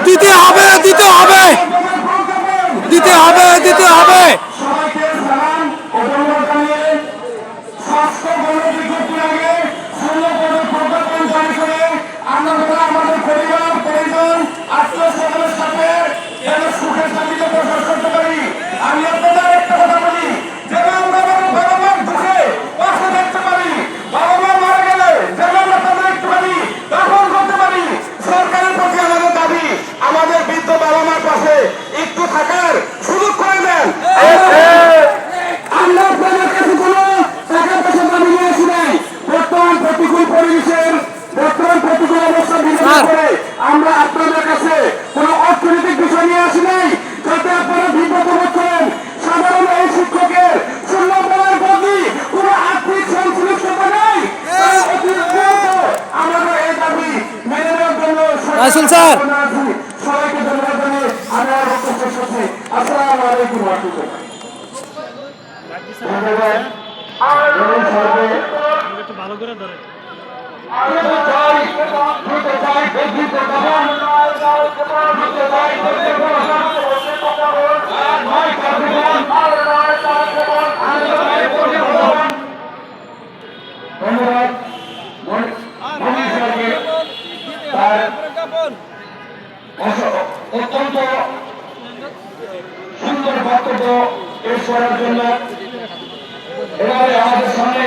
দিতে হবে দিতে হবে দিতে হবে দিতে হবে। সবাইকে সালাম ও ধন্যবাদ জানিয়ে স্বাস্থ্য গণবিজ্ঞপ্তি আগে শূন্যপদের প্রজ্ঞাপন জারি করে আমরা আমাদের পরিবার পরিজন আত্মীয় স্বজনের সাথে যেন সুখে শান্তিতে বসবাস করতে পারি। আমি আপনাদের একটা কথা বলি, যেন আমরা বাবা মার দুঃখে পাশে থাকতে পারি, বাবা মা মারা গেলে যেন আমরা তাদের একটুখানি দাফন করতে পারি। সরকারের প্রতি আমাদের দাবি, আমাদের বৃদ্ধ বাবা মার পাশে একটু থাকার সুযোগ করে দেন। আমরা আপনাদের কাছে কোনো টাকা পয়সা দাবি নিয়ে আসি নাই। বর্তমান প্রতিকূল পরিবেশের বর্তমান প্রতিকূল অবস্থা বিবেচনা করে আমরা আপনাদের কাছে কোনো অর্থনৈতিক বিষয় নিয়ে আসি নাই, যাতে আপনারা বিপদ বোধ করেন। সাধারণ এই শিক্ষকের শূন্য বলার বদলি কোনো আর্থিক সংশ্লিষ্টতা নেই। তাই অতি দ্রুত আমাদের এই দাবি মেনে নেওয়ার জন্য রাসেল স্যার সবাইকে ধন্যবাদ জানিয়ে আমি আমার বক্তব্য শেষ করছি। আসসালামু আলাইকুম ওয়া রাহমাতুল্লাহ। একটু ভালো করে ধরে অত্যন্ত সুন্দর বক্তব্য পেশ করার জন্য এবারে আমাদের সামনে